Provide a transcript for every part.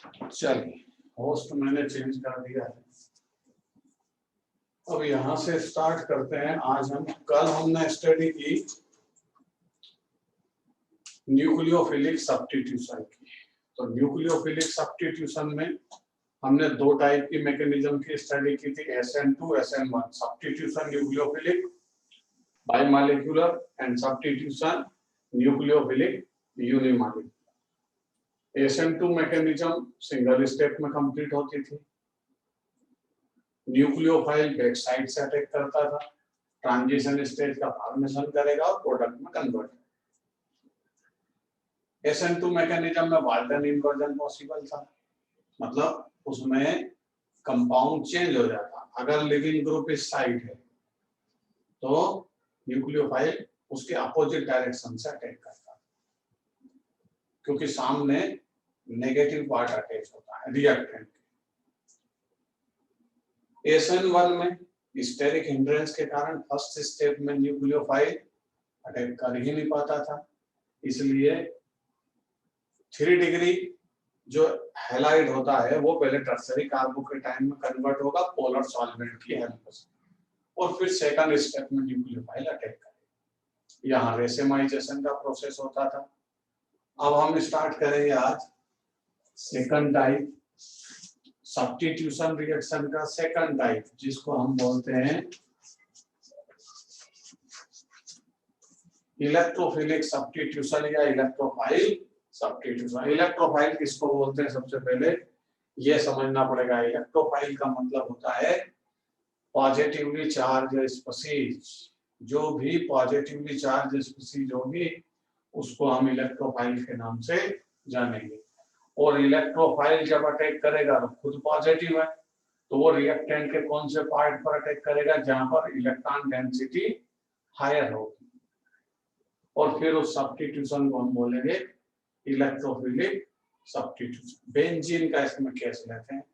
चलिए, होस्ट मैंने चेंज कर दिया है। अब यहां से स्टार्ट करते हैं। आज हम कल हमने स्टडी की न्यूक्लियोफिलिक सब्स्टिट्यूशन की। तो न्यूक्लियोफिलिक सब्स्टिट्यूशन में हमने दो टाइप की मैकेनिज्म की स्टडी की थी, SN2 SN1। Substitution nucleophilic bimolecular and substitution nucleophilic unimolecular. SN2 mechanism single step में कंप्लीट होती थी। न्यूक्लियोफाइल बैक साइड से अटैक करता था, ट्रांजिशन स्टेज का फॉर्मेशन करेगा और प्रोडक्ट में कन्वर्ट। SN2 मैकेनिज्म में वाल्टन इन्वर्जन पॉसिबल था, मतलब उसमें कंपाउंड चेंज हो जाता। अगर लिविंग ग्रुप इस साइड है तो न्यूक्लियोफाइल उसके अपोजिट डायरेक्शन से अटैक करता, क्योंकि सामने नेगेटिव पार्ट अटैच होता है रिएक्टेंट। SN1 में स्टेरिक हिंड्रेंस के कारण फर्स्ट स्टेप में न्यूक्लियोफाइल अटैक कर ही नहीं पाता था, इसलिए 3 डिग्री जो हैलाइड होता है वो पहले टर्सरी कार्बोकेटाइन में कन्वर्ट होगा पोलर सॉल्वेंट की हेल्प से, और फिर सेकंड स्टेप में न्यूक्लियोफाइल अटैक करेगा। यहाँ रेसेमाइजेशन का प्रोसेस होता था। अब हम स्टार्ट करेंगे आज सेकंड टाइप सब्स्टिट्यूशन रिएक्शन का सेकंड टाइप, जिसको हम बोलते हैं इलेक्ट्रोफिलिक सब्स्टिट्यूशन या इलेक्ट्रोफाइल सब्स्टिट्यूशन। इलेक्ट्रोफाइल किसको बोलते हैं, सबसे पहले ये समझना पड़ेगा। इलेक्ट्रोफाइल का मतलब होता है पॉजिटिवली चार्ज स्पीशीज। जो भी पॉजिटिवली चार्ज स्पीशीज होगी उसको हम इलेक्ट्रोफाइल के नाम से जानेंगे। और इलेक्ट्रोफाइल जब अटैक करेगा तो खुद पॉजिटिव है, तो वो रिएक्टेंट के कौन से पार्ट पर अटैक करेगा, जहां पर इलेक्ट्रॉन डेंसिटी हायर होगी, और फिर उस सब्स्टिट्यूशन को हम बोलेंगे इलेक्ट्रोफिलिक सब्स्टिट्यूशन। बेंजीन का इसमें केस लेते हैं।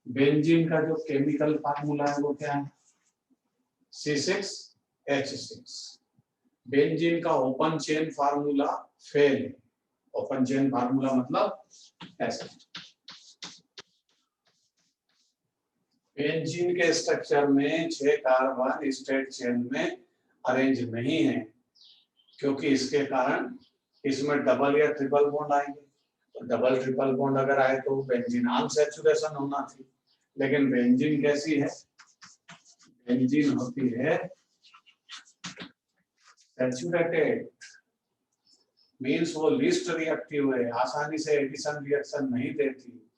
बेंजीन का जो केमिकल फार्मूला है वो क्या है, C6H6। बेंजीन का ओपन चेन फार्मूला फेल है। ओपन चेन फार्मूला मतलब ऐसा। बेंजीन के स्ट्रक्चर में 6 कार्बन स्ट्रेट चेन में अरेंज नहीं है, क्योंकि इसके कारण इसमें डबल या ट्रिपल बॉन्ड आएंगे। तो डबल ट्रिपल बॉन्ड अगर आए तो बेंजीन अनसैचुरेशन होना थी, लेकिन बेंजीन कैसी है, बेंजीन होती है सैचुरेटेड, मीन्स वो लीस्ट रिएक्टिव है, आसानी से एडिशन रिएक्शन नहीं देती।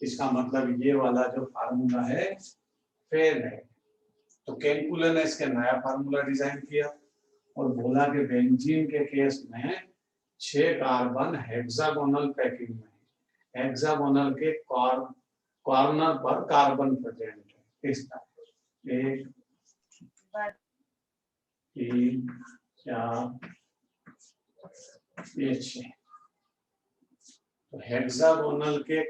इसका मतलब ये वाला जो फार्मूला है फेल है। तो केल्कुले ने इसके नया फार्मूला डिजाइन किया और बोला कि बेंजीन के केस में 6 कार्बन हेक्सागोनल पैकिंग में, हेक्सागोनल के कॉर्नर पर कार्बन प्रेजेंट है। इस तरह 1 3 4 ये 6। तो हेक्सागोनल के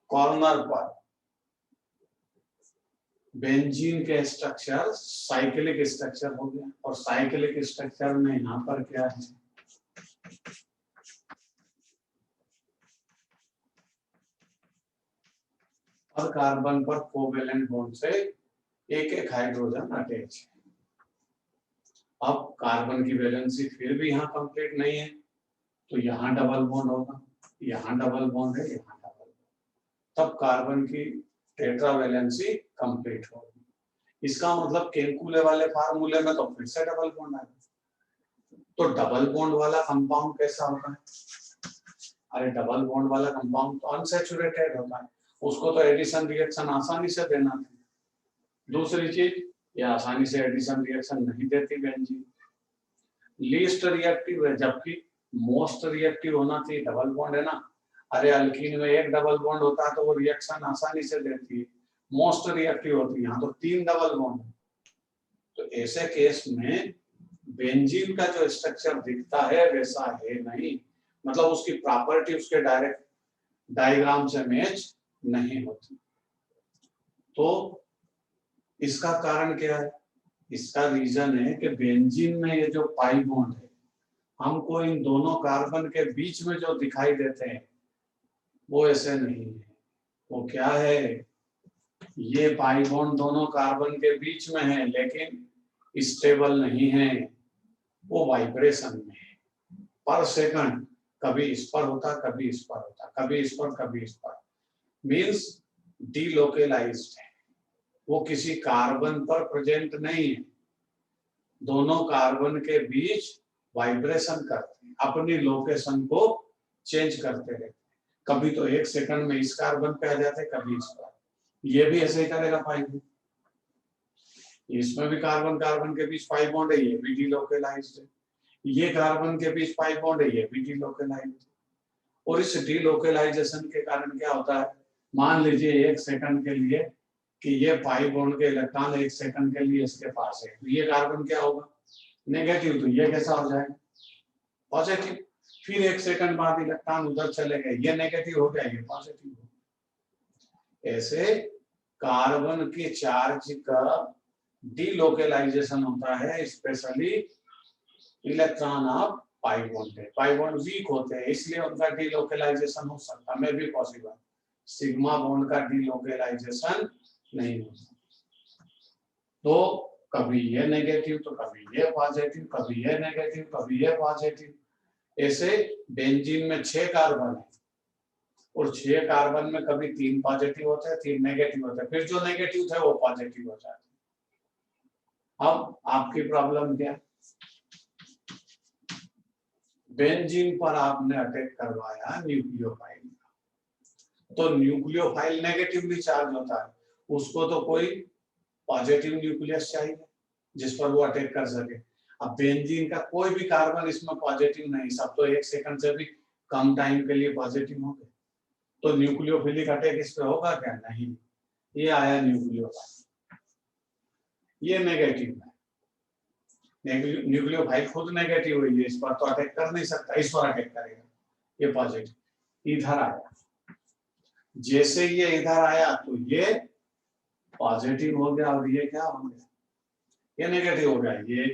कॉर्नर पर बेंजीन के स्ट्रक्चर साइक्लिक स्ट्रक्चर हो गया, और साइक्लिक स्ट्रक्चर में यहाँ पर क्या है, और कार्बन पर कोवेलेंट बॉन्ड से एक हाइड्रोजन अटैच है। अब कार्बन की वैलेंसी फिर भी यहाँ कंप्लीट नहीं है, तो यहाँ डबल बॉन्ड होगा, यहाँ डबल बॉन्ड है, यहाँ डबल बॉन्ड, तब कार्बन की टेट्रा वैलेंसी कंप्लीट होगी। इसका मतलब केल्कुले वाले फार्मूले में तो फिर से डबल बॉन्ड आएगा। तो डबल बॉन्ड वाला कंपाउंड कैसा होता है, अरे डबल बॉन्ड वाला कंपाउंड तो अनसैचुरेटेड होता है, उसको तो एडिशन रिएक्शन आसानी से देना था। दूसरी चीज, ये आसानी से एडिशन रिएक्शन नहीं देती बेंजीन, लीस्ट रिएक्टिव है, जबकि मोस्ट रिएक्टिव होना चाहिए। डबल बॉन्ड है ना, अरे अल्कीन में 1 डबल बॉन्ड होता है तो वो रिएक्शन आसानी से देती है, मोस्ट रिएक्टिव होती है, यहाँ तो 3 डबल बॉन्ड है। तो ऐसे केस में बेंजीन का जो स्ट्रक्चर दिखता है वैसा है नहीं, मतलब उसकी प्रॉपर्टी उसके डायरेक्ट डायग्राम से मैच नहीं होती। तो इसका कारण क्या है, इसका रीजन है कि बेंजीन में ये जो पाई बॉन्ड है, हमको इन दोनों कार्बन के बीच में जो दिखाई देते हैं वो ऐसे नहीं है। वो क्या है, ये पाई बॉन्ड दोनों कार्बन के बीच में है लेकिन स्टेबल नहीं है, वो वाइब्रेशन में है। पर सेकंड कभी इस पर होता, कभी इस पर होता, कभी इस पर, कभी इस पर, मीन्स डीलोकेलाइज्ड है। वो किसी कार्बन पर प्रेजेंट नहीं है। दोनों कार्बन के बीच वाइब्रेशन करते हैं, अपनी लोकेशन को चेंज करते रहते हैं। कभी तो 1 सेकंड में इस कार्बन पे आ जाते, कभी इस पर। ये भी ऐसे ही करेगा पाई। इसमें भी कार्बन कार्बन के बीच पाई बॉन्ड है, ये भी डीलोकेलाइज्ड है। ये कार्बन के बीच पाई बॉन्ड है, ये भी डीलोकेलाइज्ड है। और इस डीलोकेलाइजेशन के कारण क्या होता है, मान लीजिए 1 सेकंड के लिए कि ये पाई बॉन्ड के इलेक्ट्रॉन 1 सेकंड के लिए इसके पास है, तो ये कार्बन क्या होगा, नेगेटिव। तो ये कैसा हो जाएगा, पॉजिटिव। फिर 1 सेकंड बाद इलेक्ट्रॉन उधर चले गए, ये नेगेटिव हो गया, ये पॉजिटिव हो गया। ऐसे कार्बन के चार्ज का डीलोकेलाइजेशन होता है, specially electron of pi bond है। पाई बॉन्ड वीक होते हैं इसलिए उनका डीलोकेलाइजेशन हो सकता, में भी पॉसिबल। सिग्मा बॉन्ड का डीलोकेलाइजेशन नहीं होता। तो कभी ये नेगेटिव, तो कभी ये पॉजिटिव, कभी ये नेगेटिव, कभी ये पॉजिटिव। ऐसे बेंजीन में 6 कार्बन है और 6 कार्बन में कभी 3 पॉजिटिव होते हैं, 3 नेगेटिव होते हैं, फिर जो नेगेटिव थे वो पॉजिटिव हो जाते हैं। अब आपकी प्रॉब्लम क्या, बेंजीन पर आपने अटैक करवाया न्यूक्लियोफाइल, तो न्यूक्लियोफाइल नेगेटिवली चार्ज होता है, उसको तो कोई पॉजिटिव न्यूक्लियस चाहिए जिस पर वो अटैक कर सके। अब बेंजीन का कोई भी कार्बन इसमें पॉजिटिव नहीं, सब तो 1 सेकंड से भी कम टाइम के लिए पॉजिटिव होंगे, तो न्यूक्लियोफिलिक अटैक इस पे होगा क्या, नहीं। ये आया न्यूक्लियोफाइल, ये नेगेटिव है। न्यूक्लियोफाइल खुद नेगेटिव हुई है, इस पर तो अटैक कर नहीं सकता, इस पर अटैक करेगा, ये पॉजिटिव। इधर आया, जैसे ये इधर आया तो ये पॉजिटिव हो गया और ये क्या हो गया, ये नेगेटिव हो गया, ये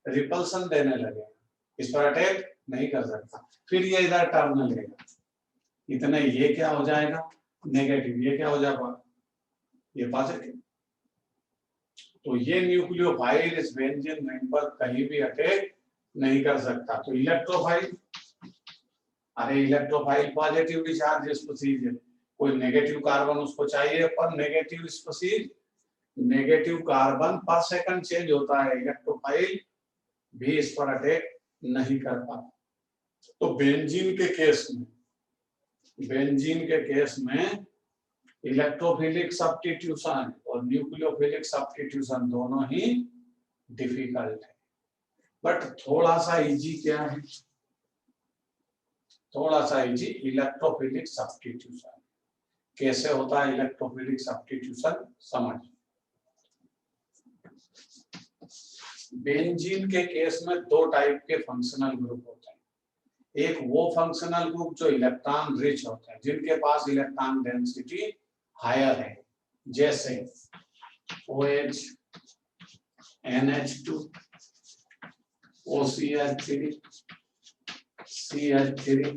रिपल्सन देने लगे, इस पर अटैक नहीं कर सकता। फिर ये इधर टर्न लेगा, इतने ये क्या हो जाएगा, नेगेटिव, ये क्या हो जाएगा, ये पॉजिटिव। तो ये न्यूक्लियोफाइल इस बेंजीन रिंग पर कहीं भी अटैक नहीं कर सकता। तो इलेक्ट्रोफाइल, अरे इलेक्ट्रोफाइल पॉजिटिवली चार्ज स्पीशीज है, कोई नेगेटिव कार्बन उसको चाहिए, पर नेगेटिव स्पीशीज, नेगेटिव कार्बन पर सेकंड चेंज होता है, इलेक्ट्रोफाइल भी इस पर अटैक नहीं कर पाता। तो बेंजीन के केस में, बेंजीन के केस में इलेक्ट्रोफिलिक सब्स्टिट्यूशन और न्यूक्लियोफिलिक सब्स्टिट्यूशन दोनों ही डिफिकल्ट है, बट थोड़ा सा इजी क्या है, थोड़ा सा इजी इलेक्ट्रोफिलिक सब्स्टिट्यूशन। कैसे होता है इलेक्ट्रोफिलिक सब्स्टिट्यूशन, समझ। बेंजीन के केस में 2 टाइप के फंक्शनल ग्रुप होते हैं। एक वो फंक्शनल ग्रुप जो इलेक्ट्रॉन रिच होते हैं, जिनके पास इलेक्ट्रॉन डेंसिटी हायर है, जैसे OH, NH2, OCH3, CH3।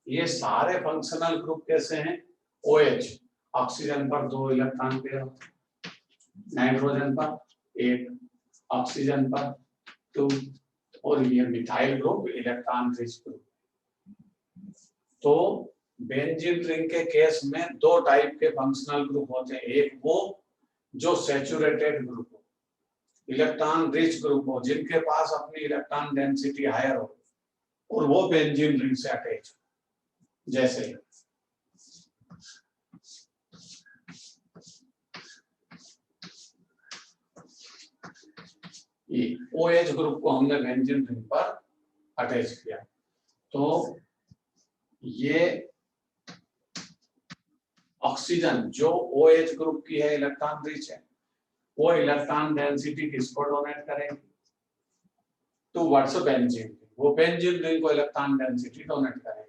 ये सारे फंक्शनल ग्रुप कैसे हैं, OH ऑक्सीजन पर 2 इलेक्ट्रॉन पेयर होते हैं, नाइट्रोजन पर 1, ऑक्सीजन पर 2, और ये methyl group electron rich group. तो बेंजीन रिंग के केस में 2 टाइप के फंक्शनल ग्रुप होते हैं। एक वो जो सैचुरेटेड ग्रुप हो, इलेक्ट्रॉन रिच ग्रुप हो, जिनके पास अपनी इलेक्ट्रॉन डेंसिटी हायर हो, और वो बेंजीन रिंग से अटैच हो। जैसे ये OH ग्रुप को हमने बेंजीन रिंग पर अटैच किया, तो ये ऑक्सीजन जो OH ग्रुप की है, इलेक्ट्रॉन रिच है, वो इलेक्ट्रॉन डेंसिटी किसको डोनेट करेगी, टुवर्ड्स बेंजीन। वो बेंजीन रिंग को इलेक्ट्रॉन डेंसिटी डोनेट करेगी।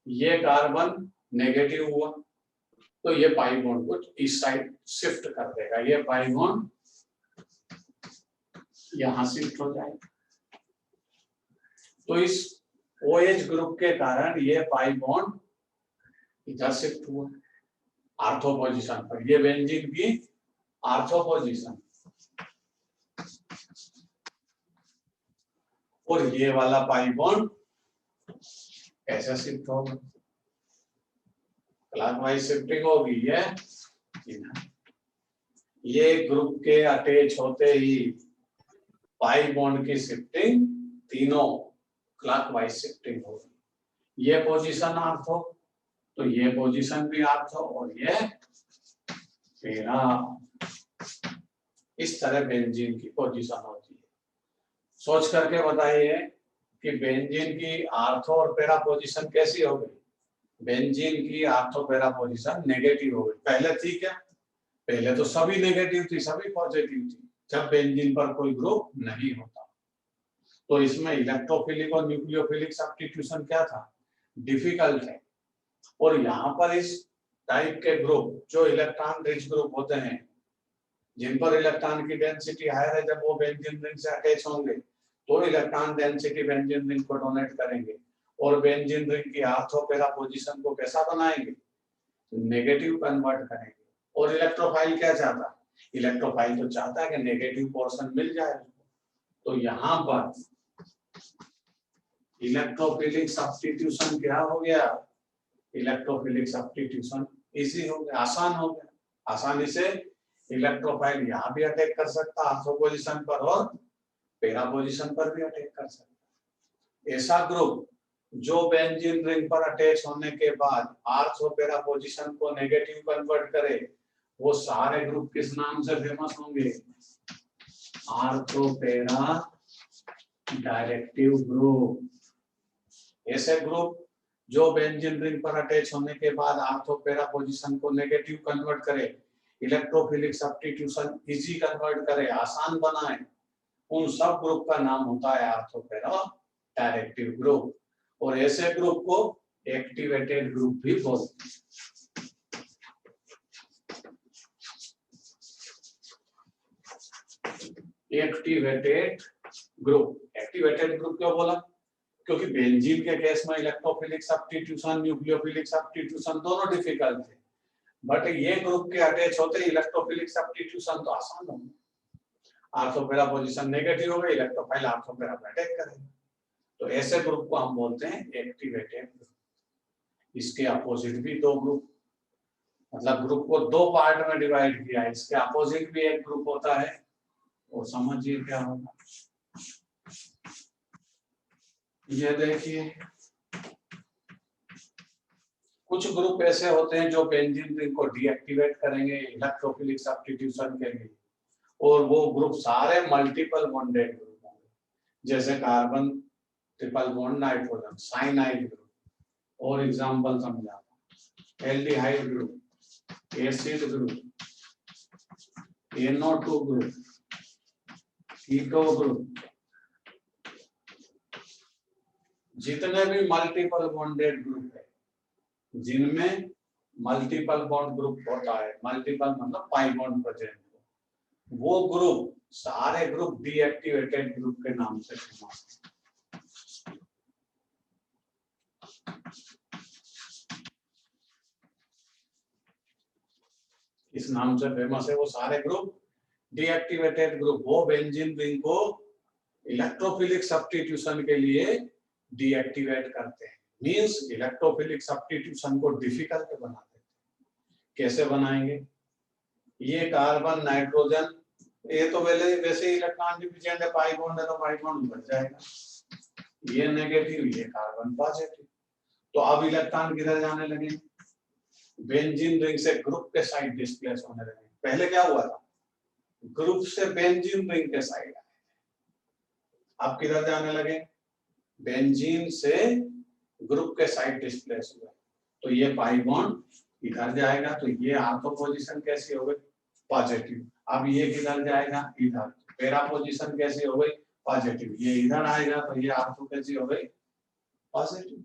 ये कार्बन नेगेटिव हुआ तो ये पाई बॉन्ड को इस साइड शिफ्ट कर देगा, ये पाई बॉन्ड यहां शिफ्ट हो जाएगा। तो इस OH ग्रुप के कारण ये पाई बॉन्ड इधर शिफ्ट हुआ आर्थो पोजीशन पर, ये बेंजीन की आर्थो पोजीशन, और ये वाला पाई बॉन्ड ऐसा शिफ्ट होगा, क्लॉकवाइज शिफ्टिंग होगी। ये ग्रुप के अटैच होते ही पाई बॉन्ड की शिफ्टिंग तीनों क्लॉकवाइज शिफ्टिंग होगी। ये पोजीशन आर्थो, तो ये पोजीशन भी आर्थो, और ये पेरा। इस तरह बेंजीन की पोजीशन होती है। सोच करके बताइए कि बेंजीन की आर्थो और पेरा पोजीशन कैसी हो गई। बेंजीन की आर्थो पेरा पोजीशन नेगेटिव हो गई। पहले थी क्या? पहले तो सभी नेगेटिव थी, सभी पॉजिटिव थी, जब बेंजीन पर कोई ग्रुप नहीं होता। तो इसमें इलेक्ट्रोफिलिक और न्यूक्लियोफिलिक सब्स्टिट्यूशन क्या था? डिफिकल्ट है। और यहाँ पर इस टाइप के ग्रुप जो इलेक्ट्रॉन रिच ग्रुप होते हैं, जिन पर इलेक्ट्रॉन की डेंसिटी हायर है, जब वो बेंजीन रिंग से अटैच होंगे तो इलेक्ट्रॉन डेंसिटी बेंजीन रिंग को डोनेट करेंगे, और बेंजीन रिंग की आर्थो पेरा पोजीशन को कैसा बनाएंगे? नेगेटिव कन्वर्ट करेंगे। और इलेक्ट्रोफाइल क्या चाहता है? इलेक्ट्रोफाइल तो चाहता है कि नेगेटिव पोर्शन मिल जाए। तो यहाँ पर इलेक्ट्रोफिलिक सब्स्टिट्यूशन क्या हो गया? इलेक्ट्रोफिलिक सब्स्टिट्यूशन इजी हो गया, आसान हो गया। आसानी से इलेक्ट्रोफाइल यहाँ भी अटैक कर सकता आर्थो पोजीशन पर, और पेरा पोजीशन पर भी अटैक कर सकता। ऐसा ग्रुप जो बेंजीन रिंग पर अटैच होने के बाद आर्थो पेरा पोजीशन को नेगेटिव कन्वर्ट करे, वो सारे ग्रुप किस नाम से फेमस होंगे? आर्थो पेरा डायरेक्टिव ग्रुप। ऐसे ग्रुप जो बेंजीन रिंग पर अटैच होने के बाद आर्थो पेरा पोजीशन को नेगेटिव कन्वर्ट करे, इलेक्ट्रोफिलिक सब्स्टिट्यूशन इजी कन्वर्ट करे, आसान बनाए, उन सब ग्रुप का नाम होता है आर्थो पेरा डायरेक्टिव ग्रुप। और ऐसे ग्रुप को एक्टिवेटेड ग्रुप भी बोलते हैं। एक्टिवेटेड ग्रुप क्यों बोला? क्योंकि बेंजीन के केस में इलेक्ट्रोफिलिक सब्स्टिट्यूशन, न्यूक्लियोफिलिक सब्स्टिट्यूशन दोनों डिफिकल्ट थे, बट ये ग्रुप के अटैच होते इलेक्ट्रोफिलिक सब्स्टिट्यूशन तो आसान हो गया। आर्थो पेरा पोजीशन नेगेटिव हो गई, इलेक्ट्रोफाइल आर्थो पेरा पर अटैक करेगा। तो ऐसे ग्रुप को हम बोलते हैं एक्टिवेटेड ग्रुप। इसके अपोजिट भी दो ग्रुप, मतलब ग्रुप को दो पार्ट में डिवाइड किया है, इसके अपोजिट भी एक ग्रुप होता है, वो समझिए क्या होगा। ये देखिए, कुछ ग्रुप ऐसे होते हैं जो बेंजीन रिंग को डीएक्टिवेट करेंगे इलेक्ट्रोफिलिक सब्स्टिट्यूशन के लिए, और वो ग्रुप सारे मल्टीपल बॉन्डेड ग्रुप होंगे, जैसे carbon triple bond nitrogen, cyanide group. और एग्जांपल समझा, aldehyde group, acid group, NO2 group, keto group, जितने भी मल्टीपल बॉन्डेड ग्रुप है जिनमें मल्टीपल बॉन्ड ग्रुप होता है, मल्टीपल मतलब पाई बॉन्ड प्रेजेंट, वो ग्रुप सारे ग्रुप डीएक्टिवेटेड ग्रुप के नाम से फेमस है। इस नाम से फेमस है वो सारे ग्रुप डीएक्टिवेटेड ग्रुप। वो बेंजीन रिंग को इलेक्ट्रोफिलिक सब्स्टिट्यूशन के लिए डीएक्टिवेट करते हैं, मींस इलेक्ट्रोफिलिक सब्स्टिट्यूशन को डिफिकल्ट बना देते हैं। कैसे बनाएंगे? ये कार्बन नाइट्रोजन, ये तो वैसे ही इलेक्ट्रॉन डिफिशिएंट है, पाई बॉन्ड है तो पाई बॉन्ड बढ़ जाएगा, ये नेगेटिव, ये कार्बन पॉजिटिव। तो अब इलेक्ट्रॉन किधर जाने लगे? बेंजीन रिंग से ग्रुप के साइड डिस्प्लेस होने लगे। पहले क्या हुआ था? ग्रुप से बेंजीन रिंग के साइड, अब किधर जाने लगे? बेंजीन से ग्रुप के साइड डिस्प्लेस हुआ। तो ये पाई बॉन्ड इधर जाएगा, तो ये आर्थो पोजीशन कैसी हो गई? पॉजिटिव। अब ये किधर जाएगा? इधर। पेरा पोजीशन कैसी हो गई? पॉजिटिव। ये इधर आएगा तो ये आर्थो कैसी हो गई? पॉजिटिव।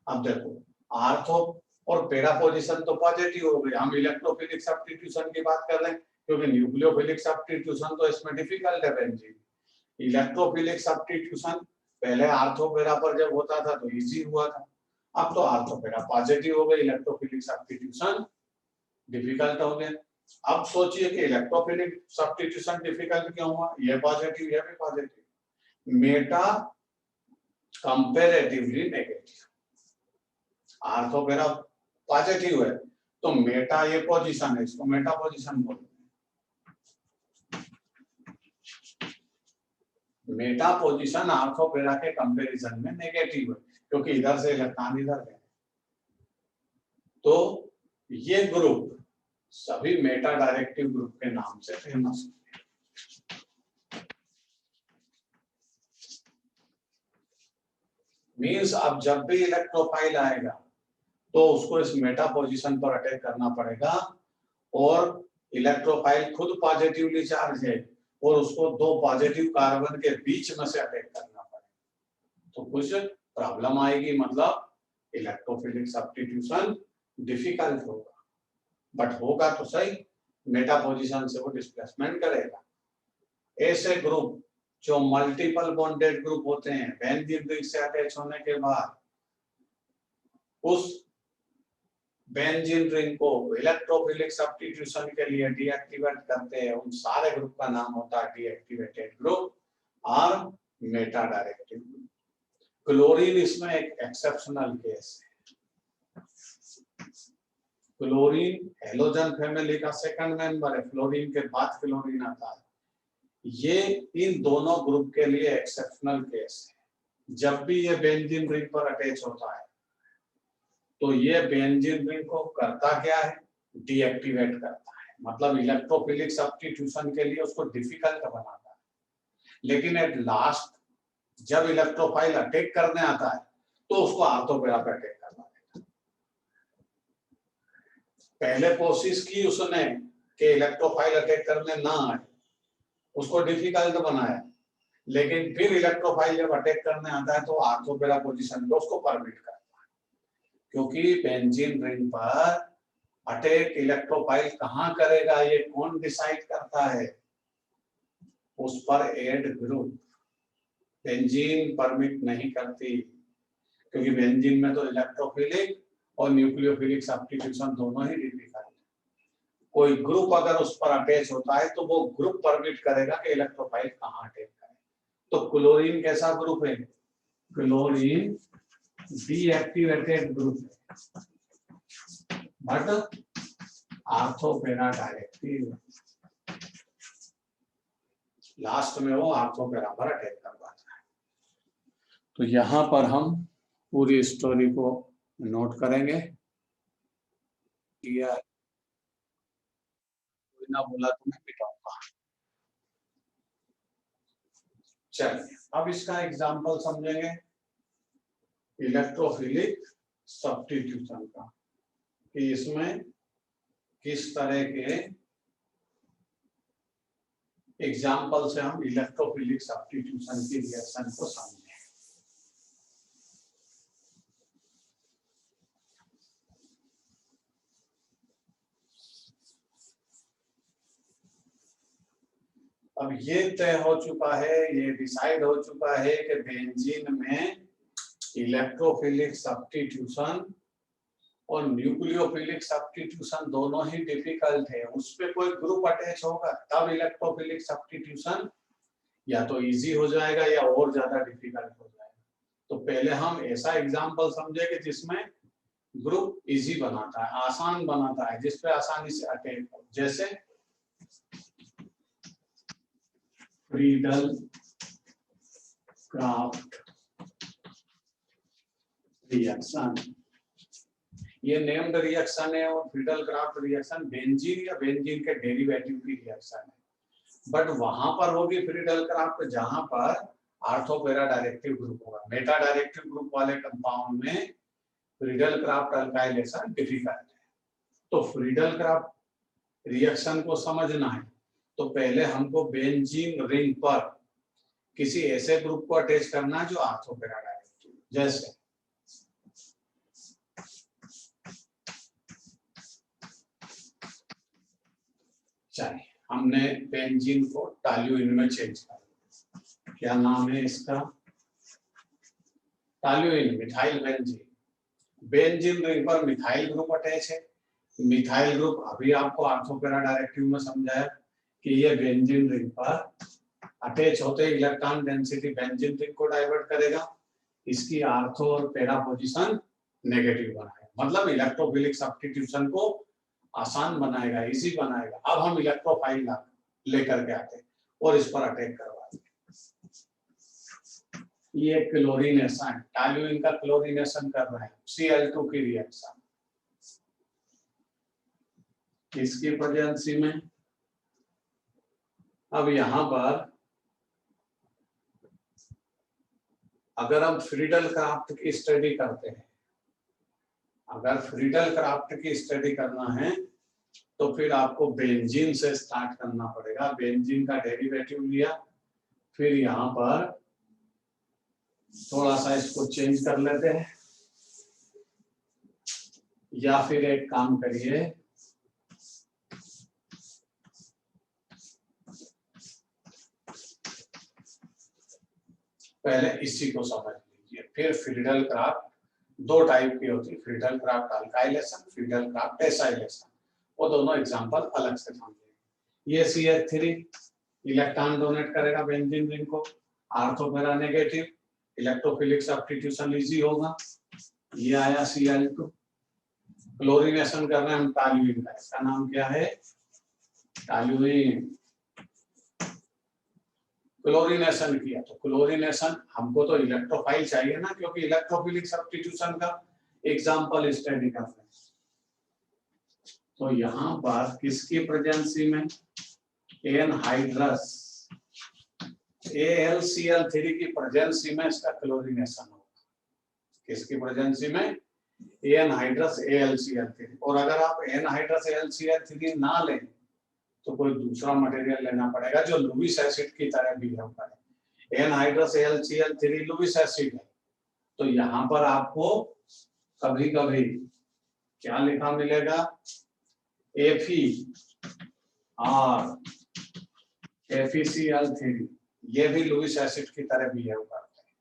अब देखो, आर्थो और पेरा पोजीशन तो पॉजिटिव हो गई, हम इलेक्ट्रोफिलिक सब्स्टिट्यूशन की बात कर रहे हैं, क्योंकि न्यूक्लियोफिलिक सब्स्टिट्यूशन तो इसमें डिफिकल्ट है बेंजीन। इलेक्ट्रोफिलिक सब्स्टिट्यूशन पहले आर्थोपेरा पर जब होता था तो इजी हुआ था, अब तो आर्थोपेरा पॉजिटिव हो गई, इलेक्ट्रोफिलिक सब्स्टिट्यूशन डिफिकल्ट हो गया। अब सोचिए कि इलेक्ट्रोफिलिक सब्स्टिट्यूशन डिफिकल्ट क्यों हुआ, ये पॉजिटिव ये भी positive, meta comparatively negative, ortho para positive है तो मेटा ये पोजीशन है, इसको मेटा पोजीशन बोलते हैं। मेटा पोजीशन आर्थोपेरा के कंपैरिजन में नेगेटिव है क्योंकि इधर से इलेक्ट्रॉन इधर है। तो ये ग्रुप सभी मेटा डायरेक्टिव ग्रुप के नाम से फेमस है। मीन्स अब जब भी इलेक्ट्रोफाइल आएगा तो उसको इस मेटा पोजीशन पर अटैक करना पड़ेगा, और इलेक्ट्रोफाइल खुद पॉजिटिवली चार्ज है और उसको दो पॉजिटिव कार्बन के बीच में से अटैक करना पड़ेगा, तो कुछ प्रॉब्लम आएगी, मतलब इलेक्ट्रोफिलिक सब्स्टिट्यूशन डिफिकल्ट होगा, बट होगा तो सही, मेटा पोजीशन से वो डिस्प्लेसमेंट करेगा। ऐसे ग्रुप जो मल्टीपल बॉन्डेड ग्रुप होते हैं, बेंजीन रिंग से अटैच होने के बाद उस बेंजीन रिंग को इलेक्ट्रोफिलिक सब्स्टिट्यूशन के लिए डीएक्टिवेट करते हैं, उन सारे ग्रुप का नाम होता है डीएक्टिवेटेड ग्रुप और मेटा डायरेक्टिव ग्रुप। क्लोरीन इसमें एक एक्सेप्शनल केस है। क्लोरीन हेलोजन फैमिली का सेकंड मेंबर है, फ्लोरीन के बाद क्लोरीन आता है। ये इन दोनों ग्रुप के लिए एक्सेप्शनल केस है। जब भी ये बेंजीन रिंग पर अटैच होता है तो ये बेंजीन रिंग को करता क्या है, डीएक्टिवेट करता है, मतलब इलेक्ट्रोफिलिक सब्स्टिट्यूशन के लिए उसको डिफिकल्ट बनाता है। लेकिन एट लास्ट जब इलेक्ट्रोफाइल अटैक करने आता है तो उसको आर्थोपेरा पे अटैक करना है। पहले कोशिश की उसने कि इलेक्ट्रोफाइल अटैक करने ना आए, उसको डिफिकल्ट बनाया, लेकिन फिर इलेक्ट्रोफाइल जब अटैक करने आता है तो आर्थोपेरा पोजीशन पे उसको परमिट करता है, क्योंकि बेंजीन रिंग पर अटैक इलेक्ट्रोफाइल कहां करेगा ये कौन डिसाइड करता है, उस पर एड ग्रुप। बेंजीन परमिट नहीं करती क्योंकि बेंजीन में तो इलेक्ट्रोफिलिक और न्यूक्लियोफिलिक सब्स्टिट्यूशन दोनों ही डिफिकल्ट है। कोई ग्रुप अगर उस पर अटैच होता है तो वो ग्रुप परमिट करेगा कि इलेक्ट्रोफाइल कहां अटैक करे। तो क्लोरीन कैसा ग्रुप है, क्लोरीन डीएक्टिवेटेड ग्रुप है बट आर्थोपेरा डायरेक्टिव, लास्ट में वो आर्थोपेरा पर अटैक करवाता है। तो यहां पर हम पूरी स्टोरी को नोट करेंगे। ना बोला तो मैं पिटाऊंगा। चलिए अब इसका एग्जांपल समझेंगे इलेक्ट्रोफिलिक सब्स्टिट्यूशन का, कि इसमें किस तरह के एग्जांपल से हम इलेक्ट्रोफिलिक सब्स्टिट्यूशन की रिएक्शन को समझें। अब ये तय हो चुका है, ये डिसाइड हो चुका है कि बेंजीन में इलेक्ट्रोफिलिक सब्स्टिट्यूशन और न्यूक्लियोफिलिक सब्स्टिट्यूशन दोनों ही डिफिकल्ट है। उस पे कोई ग्रुप अटैच होगा तब इलेक्ट्रोफिलिक सब्स्टिट्यूशन या तो इजी हो जाएगा या और ज्यादा डिफिकल्ट हो जाएगा। तो पहले हम ऐसा एग्जांपल समझेंगे जिसमें ग्रुप इजी बनाता है, आसान बनाता है, जिसपे आसानी से अटैक हो, जैसे फ्रीडल क्राफ्ट रिएक्शन, ये नेम्ड रिएक्शन है और फ्रीडल क्राफ्ट रिएक्शन बेंजीन या बेंजीन के डेरिवेटिव की रिएक्शन है, बट वहां पर होगी फ्रीडल क्राफ्ट जहां पर आर्थोपेरा डायरेक्टिव ग्रुप होगा। मेटा डायरेक्टिव ग्रुप वाले कंपाउंड में फ्रीडल क्राफ्ट अल्काइलेशन डिफिकल्ट है। तो फ्रीडल क्राफ्ट रिएक्शन को समझना है तो पहले हमको बेंजीन रिंग पर किसी ऐसे ग्रुप को अटैच करना है जो आर्थोपेरा डायरेक्टिव, जैसे चलिए हमने बेंजीन को टॉल्यूइन में चेंज कर दिया। क्या नाम है इसका? Toluene, methyl benzene. Benzene ring पर मिथाइल ग्रुप अटैच है। मिथाइल ग्रुप अभी आपको आर्थोपैरा डायरेक्टिव में समझाया कि ये बेंजीन रिंग पर अटैच होते इलेक्ट्रॉन डेंसिटी बेंजीन रिंग को डाइवर्ट करेगा, इसकी आर्थो और पैरा पोजीशन नेगेटिव बनाएगा, मतलब इलेक्ट्रोफिलिक सब्स्टिट्यूशन को आसान बनाएगा, इजी बनाएगा। अब हम इलेक्ट्रोफाइल लेकर के आते हैं और इस पर अटैक करवाते हैं। ये क्लोरीनेशन, टॉल्यूइन का क्लोरीनेशन कर रहे हैं, Cl2 की रिएक्शन किसकी प्रेजेंसी में? अब यहां पर अगर हम फ्रीडल क्राफ्ट की स्टडी करते हैं, अगर फ्रीडल क्राफ्ट की स्टडी करना है तो फिर आपको बेंजीन से स्टार्ट करना पड़ेगा। बेंजीन का डेरिवेटिव लिया, फिर यहाँ पर थोड़ा सा इसको चेंज कर लेते हैं, या फिर एक काम करिए, पहले इसी को समझ लीजिए। फिर फ्रीडल क्राफ्ट दो टाइप की होती है, Friedel craft alkylation, Friedel Crafts acylation, वो दोनों एग्जांपल अलग से समझिए। ये CH3 इलेक्ट्रॉन डोनेट करेगा बेंजीन रिंग को, ortho para negative, electrophilic substitution easy होगा। ये आया Cl2, क्लोरीनेशन कर रहे हैं हम टॉल्यूइन का, इसका नाम क्या है? टॉल्यूइन। क्लोरीनेशन किया तो क्लोरीनेशन, हमको तो इलेक्ट्रोफाइल चाहिए ना, क्योंकि इलेक्ट्रोफिलिक सब्स्टिट्यूशन का एग्जांपल स्टडी कर रहे हैं। तो यहाँ पर किसकी प्रेजेंसी में? एनहाइड्रस AlCl3 की प्रेजेंसी में इसका क्लोरीनेशन होगा। किसकी प्रेजेंसी में? Anhydrous AlCl3। और अगर आप एनहाइड्रस AlCl3 ना लें तो कोई दूसरा मटेरियल लेना पड़ेगा जो लुईस एसिड की तरह बिहेव करे। एनहाइड्रस AlCl3 लुईस एसिड है, तो यहाँ पर आपको कभी कभी क्या लिखा मिलेगा? FeCl3, ये भी लुईस एसिड की तरह बिहेव करते हैं।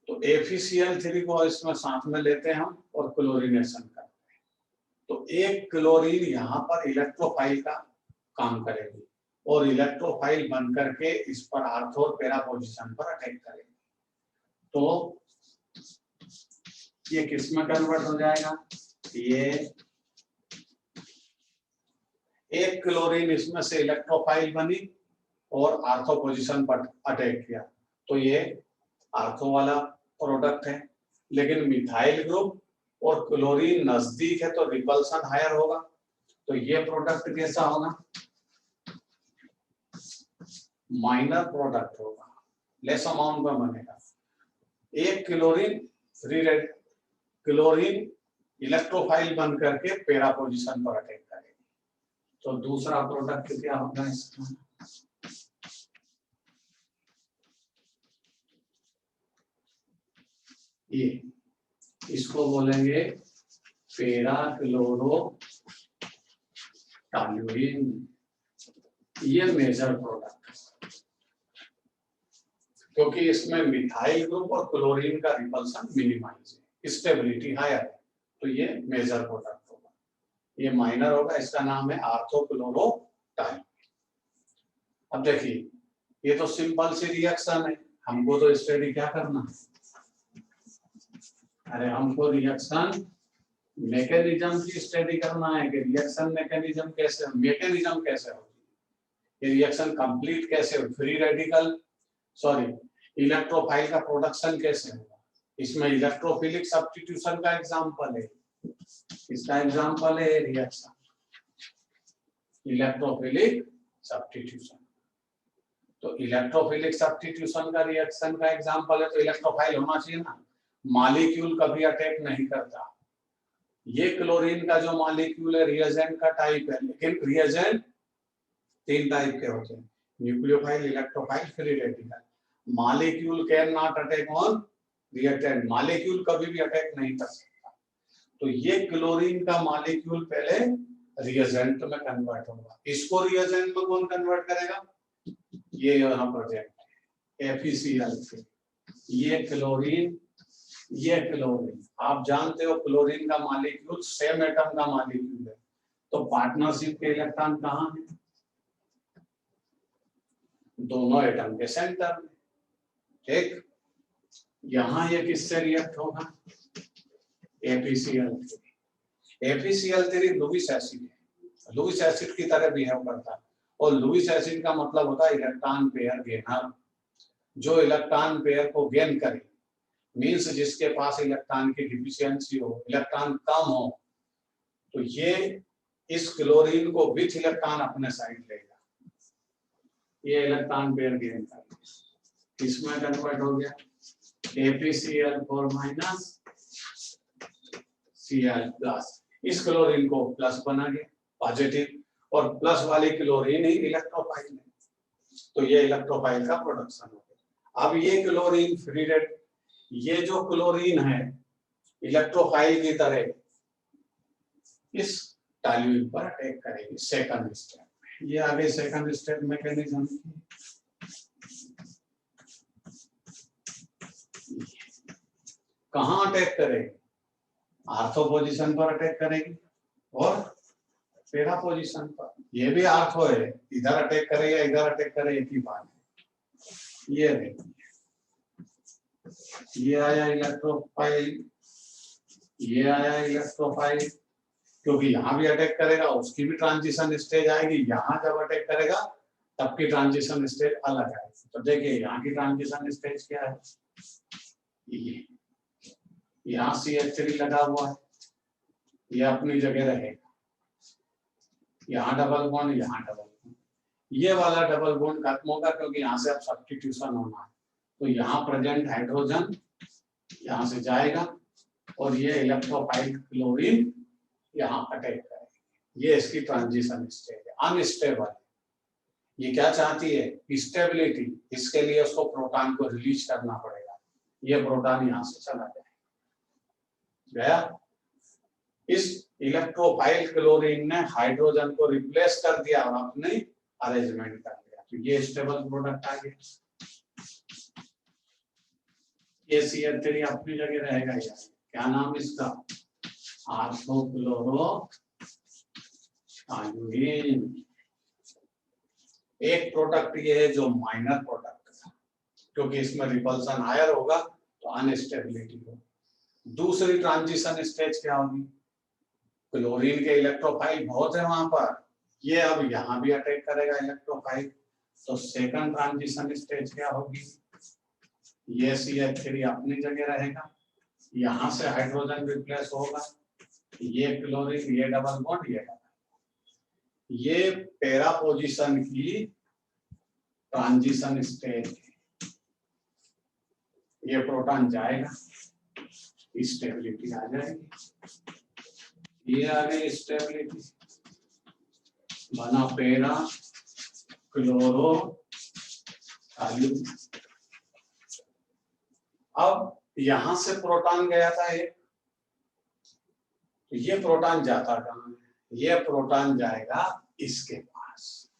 तो FeCl3 को इसमें साथ में लेते हैं हम और क्लोरीनेशन करते हैं। तो एक क्लोरीन यहाँ पर इलेक्ट्रोफाइल का काम करेगी और इलेक्ट्रोफाइल बन करके इस पर आर्थो और पैरा पोजीशन पर अटैक करेगी। तो ये किस में कन्वर्ट हो जाएगा? ये एक क्लोरीन इसमें से इलेक्ट्रोफाइल बनी और आर्थो पोजीशन पर अटैक किया, तो ये आर्थो वाला प्रोडक्ट है। लेकिन मिथाइल ग्रुप और क्लोरीन नजदीक है तो रिपल्सन हायर होगा, तो ये प्रोडक्ट कैसा होगा? माइनर प्रोडक्ट होगा, लेस अमाउंट में बनेगा। एक क्लोरीन इलेक्ट्रोफाइल बन करके पैरा पोजीशन पर अटैक करेगी, तो दूसरा प्रोडक्ट क्या होगा इसका? ये इसको बोलेंगे पैरा क्लोरो टॉल्यूइन। ये मेजर प्रोडक्ट, क्योंकि इसमें मिथाइल ग्रुप और क्लोरीन का रिपल्सन मिनिमाइज है, स्टेबिलिटी हायर है, तो ये मेजर प्रोडक्ट होगा। ये माइनर होगा, इसका नाम है आर्थो क्लोरो टॉल्यूइन। अब देखिए, ये तो सिंपल सी रिएक्शन है, हमको तो स्टडी क्या करना है? अरे हमको रिएक्शन मैकेनिज्म की स्टडी करना है कि रिएक्शन मैकेनिज्म कैसे होगी, ये रिएक्शन कंप्लीट कैसे हो, फ्री रेडिकल इलेक्ट्रोफाइल का प्रोडक्शन कैसे होगा। इसमें इलेक्ट्रोफिलिक सब्स्टिट्यूशन का एग्जांपल है, इसका एग्जांपल है रिएक्शन इलेक्ट्रोफिलिक सब्स्टिट्यूशन। तो इलेक्ट्रोफिलिक सब्स्टिट्यूशन का रिएक्शन का एग्जांपल है, तो इलेक्ट्रोफाइल होना चाहिए ना। मॉलिक्यूल कभी अटैक नहीं करता। ये क्लोरीन का जो मॉलिक्यूल है रिएजेंट का टाइप है, लेकिन रिएजेंट तीन टाइप के होते हैं, nucleophile, electrophile, free radical. Molecule can not attack on reactant, molecule कभी भी अटैक नहीं कर सकता। तो ये क्लोरीन का मॉलिक्यूल पहले रिएजेंट में कन्वर्ट होगा। इसको रिएजेंट में कौन कन्वर्ट करेगा? ये यहाँ प्रोजेक्ट है FeCl3। ये क्लोरीन, ये क्लोरीन। आप जानते हो क्लोरीन का मॉलिक्यूल सेम एटम का मॉलिक्यूल है, तो पार्टनरशिप के इलेक्ट्रॉन कहाँ है? दोनों एटम के सेंटर में। ठीक, यहां ये किससे रिएक्ट होगा? FeCl3। FeCl3 लुईस एसिड है, लुईस एसिड की तरह बिहेव करता है। और लुईस एसिड का मतलब होता है इलेक्ट्रॉन पेयर गेनर। जो इलेक्ट्रॉन पेयर को गेन करे, मीन्स जिसके पास इलेक्ट्रॉन की डिफिशियंसी हो, इलेक्ट्रॉन कम हो, तो ये इस क्लोरीन को विथ इलेक्ट्रॉन अपने साइड लेगा। ये इलेक्ट्रॉन पेयर गेन कर इसमें कन्वर्ट हो गया FeCl4 माइनस Cl+। इस क्लोरीन को प्लस बना गया पॉजिटिव, और प्लस वाली क्लोरीन ही इलेक्ट्रोफाइल है, तो ये इलेक्ट्रोफाइल का प्रोडक्शन हो गया। अब ये क्लोरीन फ्री रेड, ये जो क्लोरीन है इलेक्ट्रोफाइल की तरह इस टॉल्यूइन पर अटैक करेगी सेकंड स्टेप में। ये आगे सेकंड स्टेप मैकेनिज्म कहाँ अटैक करेगी? आर्थो पोजीशन पर अटैक करेगी और पैरा पोजीशन पर। ये भी आर्थो है, इधर अटैक करे या इधर अटैक करे एक ही बात है। ये देखिए, ये आया इलेक्ट्रोफाइल, ये आया इलेक्ट्रोफाइल, क्योंकि यहाँ भी अटैक करेगा उसकी भी ट्रांजिशन स्टेज आएगी। यहाँ जब अटैक करेगा तब की ट्रांजिशन स्टेज अलग आएगी। तो देखिए यहाँ की ट्रांजिशन स्टेज क्या है? ये यहाँ CH3 लगा हुआ है, ये अपनी जगह रहेगा। यहाँ डबल बॉन्ड, यहाँ डबल बॉन्ड, ये वाला डबल बॉन्ड खत्म होगा क्योंकि यहाँ से अब सब्स्टिट्यूशन होना है। तो यहाँ प्रेजेंट हाइड्रोजन यहाँ से जाएगा और ये इलेक्ट्रोफाइल क्लोरीन यहाँ अटैक करेगी। ये इसकी ट्रांजिशन स्टेज है। अनस्टेबल, ये क्या चाहती है? स्टेबिलिटी। इसके लिए उसको प्रोटॉन को रिलीज करना पड़ेगा। ये प्रोटॉन यहाँ से चला जाएगा, गया। इस इलेक्ट्रोफाइल क्लोरीन ने हाइड्रोजन को रिप्लेस कर दिया और अपने अरेंजमेंट कर दिया, तो ये स्टेबल प्रोडक्ट आ गया। ये CH3 अपनी जगह रहेगा। यार क्या नाम इसका? आर्थोक्लोरो टॉल्यूइन। एक प्रोडक्ट ये है जो माइनर प्रोडक्ट था, क्योंकि इसमें रिपल्सन हायर होगा तो अनस्टेबिलिटी होगी। दूसरी ट्रांजिशन स्टेज क्या होगी? क्लोरीन के इलेक्ट्रोफाइल बहुत है वहां पर, ये अब यहाँ भी अटैक करेगा इलेक्ट्रोफाइल, तो सेकंड ट्रांजिशन स्टेज क्या होगी? ये CH3 अपनी जगह रहेगा, यहाँ से हाइड्रोजन रिप्लेस होगा, ये क्लोरीन, ये डबल बॉन्ड, ये डबल। ये पैरा पोजीशन की ट्रांजिशन स्टेज है। ये प्रोटॉन जाएगा, स्टेबिलिटी आ जाएगी। ये आ गई स्टेबिलिटी, बना पैरा क्लोरो टॉल्यूइन। अब यहां से प्रोटॉन गया था एक, तो ये प्रोटॉन जाता कहां है? ये प्रोटॉन जाएगा इसके पास,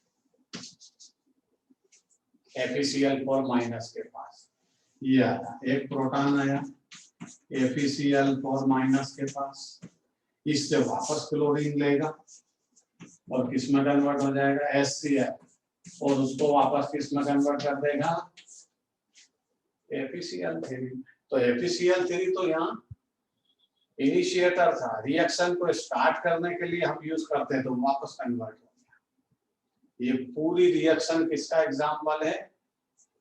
FeCl4 माइनस के पास। ये आया एक प्रोटॉन आया FeCl4 माइनस के पास, इससे वापस क्लोरीन लेगा और किसमें कन्वर्ट हो जाएगा? HCl, और उसको वापस किसमें कन्वर्ट कर देगा? FeCl3। तो FeCl3 तो यहाँ इनिशिएटर था, रिएक्शन को स्टार्ट करने के लिए हम यूज करते हैं, तो वापस कन्वर्ट हो गया। ये पूरी रिएक्शन किसका एग्जाम्पल है?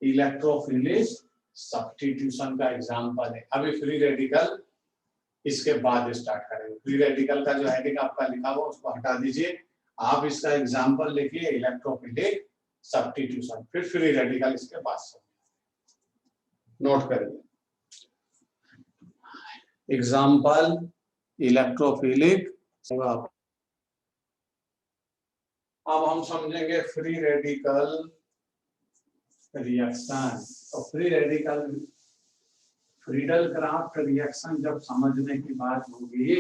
इलेक्ट्रोफिलिक सब्स्टिट्यूशन का एग्जाम्पल है। अभी फ्री रेडिकल इसके बाद स्टार्ट करेंगे। फ्री रेडिकल का जो हेडिंग आपका लिखा हुआ उसको हटा दीजिए, आप इसका एग्जाम्पल लिखिए इलेक्ट्रोफिलिक सब्स्टिट्यूशन, फिर फ्री रेडिकल इसके बाद से नोट करिए। Example electrophilic. अब हम समझेंगे फ्री रेडिकल रिएक्शन। तो free radical Friedel craft reaction जब समझने की बात होगी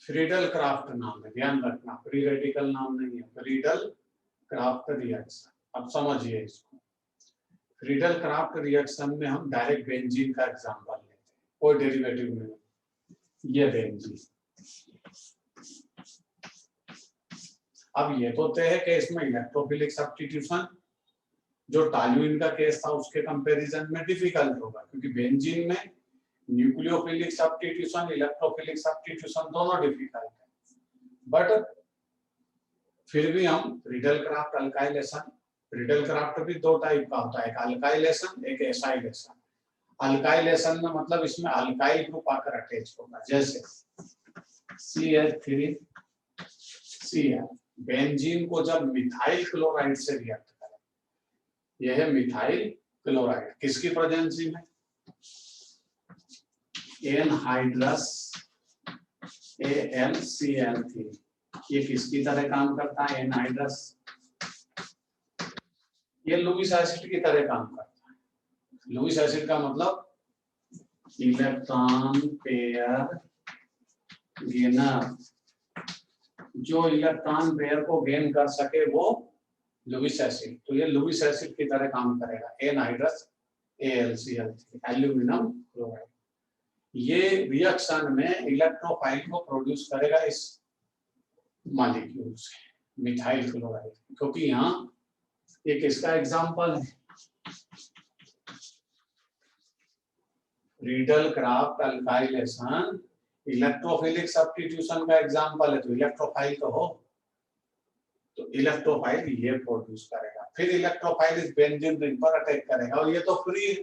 फ्रीडल क्राफ्ट नाम है, ध्यान रखना, फ्री रेडिकल नाम नहीं है, फ्रीडल क्राफ्ट रिएक्शन। अब समझिए इसको, फ्रीडल क्राफ्ट रिएक्शन में हम डायरेक्ट बेंजीन का एग्जांपल लेते हैं, कोई डेरिवेटिव नहीं, ये बेंजीन। अब ये तो तय है कि इसमें इलेक्ट्रोफिलिक सब्स्टिट्यूशन जो टॉल्यूइन का केस था उसके कंपैरिजन में डिफिकल्ट होगा, क्योंकि बेंजीन में न्यूक्लियोफिलिक सब्स्टिट्यूशन, इलेक्ट्रोफिलिक सब्स्टिट्यूशन दोनों डिफिकल्ट है। बट फिर भी हम Friedel craft alkylation, Friedel craft भी दो टाइप का होता है, एक अल्काइलेशन एक एसाइलेशन। अल्काइलेशन में मतलब इसमें अल्काइल ग्रुप आकर अटैच होगा, जैसे CH3 Cl। बेंजीन को जब मिथाइल क्लोराइड से रिएक्ट करें, यह है मिथाइल क्लोराइड, किसकी प्रेजेंसी में, एनहाइड्रस AlCl3, ये किसकी तरह काम करता है, एनहाइड्रस, ये लुईस एसिड की तरह काम करता है। लुईस एसिड का मतलब इलेक्ट्रॉन पेयर गेनर, जो इलेक्ट्रॉन पेयर को गेन कर सके वो लुईस एसिड, तो ये लुईस एसिड की तरह काम करेगा, एनहाइड्रस AlCl3, एल्यूमिनियम क्लोराइड। ये रिएक्शन में इलेक्ट्रोफाइल को प्रोड्यूस करेगा इस मॉलिक्यूल से, मिथाइल क्लोराइड, क्योंकि यहाँ एक इसका एग्जांपल है, Friedel craft alkylation electrophilic substitution का एग्जांपल है, तो इलेक्ट्रोफाइल तो हो, तो इलेक्ट्रोफाइल ये प्रोड्यूस करेगा, फिर इलेक्ट्रोफाइल इस बेंजीन रिंग पर अटैक करेगा, और ये तो फ्री है,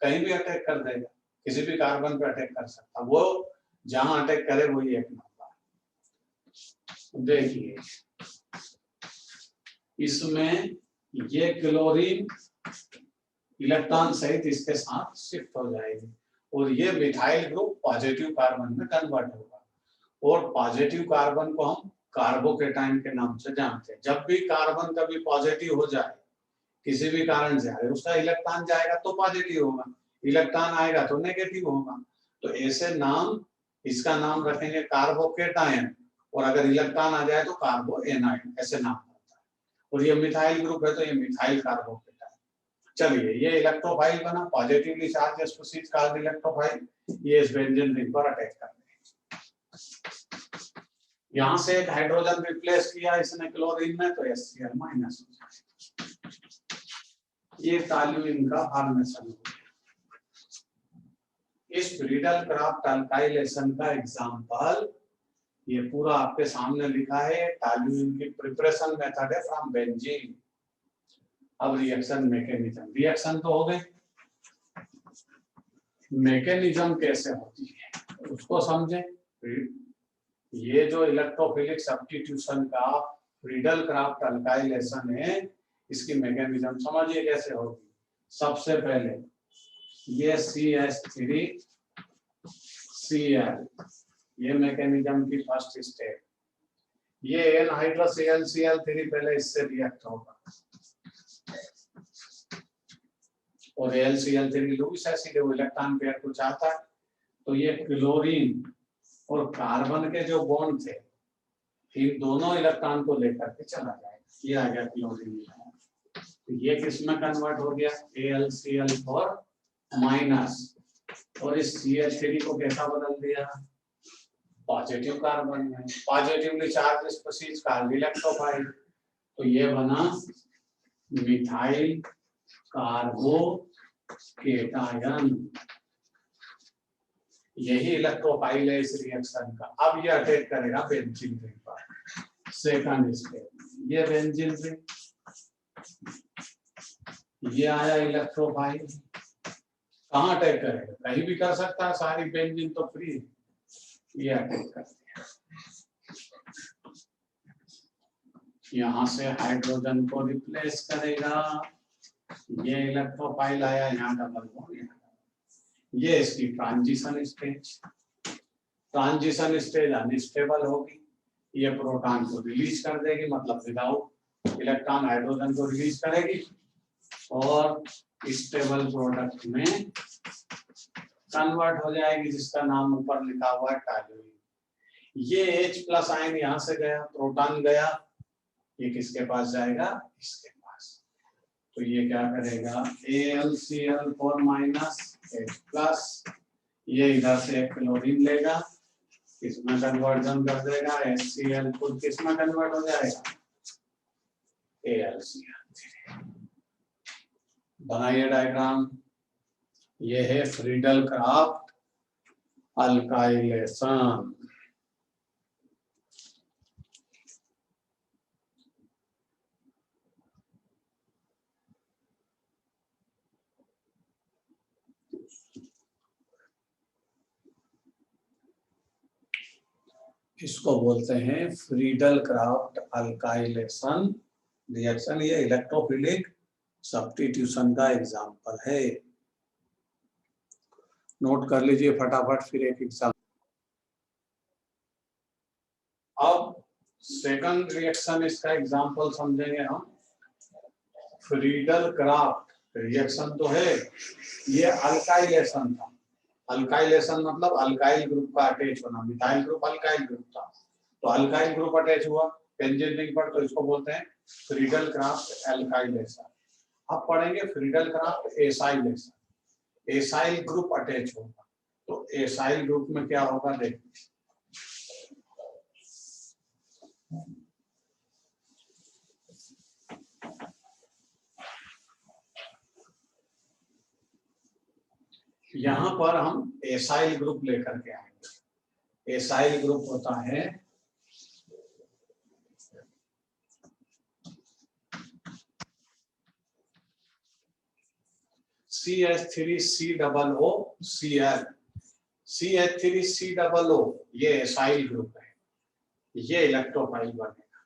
कहीं भी अटैक कर देगा, किसी भी कार्बन पे अटैक कर सकता, वो जहां अटैक करे वही एक नंबर। देखिए इसमें ये क्लोरीन इलेक्ट्रॉन सहित इसके साथ शिफ्ट हो जाएगी, और ये मिथाइल ग्रुप पॉजिटिव कार्बन में कन्वर्ट होगा, और पॉजिटिव कार्बन को हम कार्बोकेटाइन के नाम से जानते हैं। जब भी कार्बन कभी पॉजिटिव हो जाए किसी भी कारण से, अगर उसका इलेक्ट्रॉन जाएगा तो पॉजिटिव होगा, इलेक्ट्रॉन आएगा तो नेगेटिव होगा, तो ऐसे नाम, इसका नाम रखेंगे कार्बोकेटाइन, और अगर इलेक्ट्रॉन आ जाए तो कार्बोएनाइन, ऐसे नाम होता है। और ये मिथाइल ग्रुप है तो ये मिथाइल कार्बोकेटाइन। चलिए ये इलेक्ट्रोफाइल बना, positively charge species carb electrophile, ये इस बेंजीन रिंग पर अटैक कर रहे हैं। यहां से एक हाइड्रोजन रिप्लेस किया इसने क्लोरीन में, तो HCl माइनस हो जाएगा, ये टॉल्यूइन का फॉर्मेशन हो गया। इस फ्रीडल क्राफ्ट अल्काइलेशन का एग्जांपल ये पूरा आपके सामने लिखा है, टॉल्यूइन की प्रिपरेशन मेथड है फ्रॉम बेंजीन। अब रिएक्शन मैकेनिज्म, रिएक्शन तो हो गई, मैकेनिज्म कैसे होती है उसको समझे। ये जो इलेक्ट्रोफिलिक सब्स्टिट्यूशन का फ्रीडल क्राफ्ट अल्काइलेशन है, इसकी मैकेनिज्म समझिए कैसे होगी। सबसे पहले ये CH3 Cl, ये मैकेनिज्म की फर्स्ट स्टेप, ये एनहाइड्रस AlCl3 पहले इससे रिएक्ट होगा, और AlCl3 लुईस एसिड है, वो इलेक्ट्रॉन पेयर को चाहता है, तो ये क्लोरीन और कार्बन के जो बॉन्ड थे, इन दोनों इलेक्ट्रॉन को लेकर के चला जाएगा, ये आ गया क्लोरीन, तो ये किसमें कन्वर्ट हो गया, AlCl4 माइनस, और इस CH3 को कैसा बदल दिया, पॉजिटिव कार्बन में, positively charge species carb electrophile, तो ये बना मिथाइल कार्बोकेटायन, यही इलेक्ट्रोफाइल है इस रिएक्शन का। अब ये अटैक करेगा बेंजीन रिंग पर, सेकंड स्टेप, ये बेंजीन रिंग, ये आया इलेक्ट्रोफाइल, कहाँ अटैक करेगा, कहीं भी कर सकता है, सारी बेंजीन तो फ्री, ये अटैक कर दिया, यहाँ से हाइड्रोजन को रिप्लेस करेगा, ये इलेक्ट्रोफाइल आया, यहाँ डबल बॉन्ड, ये इसकी transition stage, transition stage unstable होगी, ये प्रोटॉन को रिलीज कर देगी, मतलब विदाउट इलेक्ट्रॉन हाइड्रोजन को रिलीज करेगी, और स्टेबल प्रोडक्ट में कन्वर्ट हो जाएगी, जिसका नाम ऊपर लिखा हुआ है टॉल्यूइन। ये H प्लस आयन यहां से गया, प्रोटॉन गया, ये किसके पास जाएगा, इसके पास। तो ये क्या करेगा, AlCl4 माइनस H प्लस, ये इधर से एक क्लोरीन लेगा, किसमें कन्वर्जन कर देगा, HCl खुद किसमें कन्वर्ट हो जाएगा, AlCl3। बनाइए डायग्राम। ये है फ्रीडल क्राफ्ट अल्काइलेशन। इसको बोलते हैं फ्रीडल क्राफ्ट अल्काइलेशन रिएक्शन। ये इलेक्ट्रोफिलिक सब्स्टिट्यूशन का एग्जांपल है, नोट कर लीजिए फटाफट। फिर एक एग्जांपल। अब सेकंड रिएक्शन, इसका एग्जांपल समझेंगे हम। फ्रीडल क्राफ्ट रिएक्शन तो है, ये अल्काइलेशन था। अल्काइलेशन मतलब अल्काइल ग्रुप का अटैच होना, मिथाइल ग्रुप अल्काइल ग्रुप था, तो अल्काइल ग्रुप अटैच हुआ बेंजीन रिंग पर, तो इसको बोलते हैं फ्रीडल क्राफ्ट अल्काइलेशन। अब पढ़ेंगे Friedel Crafts acylation. Acyl group attach होगा, तो एसाइल ग्रुप में क्या होगा देखिए। यहां पर हम एसाइल ग्रुप लेकर के आएंगे। एसाइल ग्रुप होता है CH3COO Cl। CH3COO ये एसाइल ग्रुप है, ये इलेक्ट्रोफाइल बनेगा,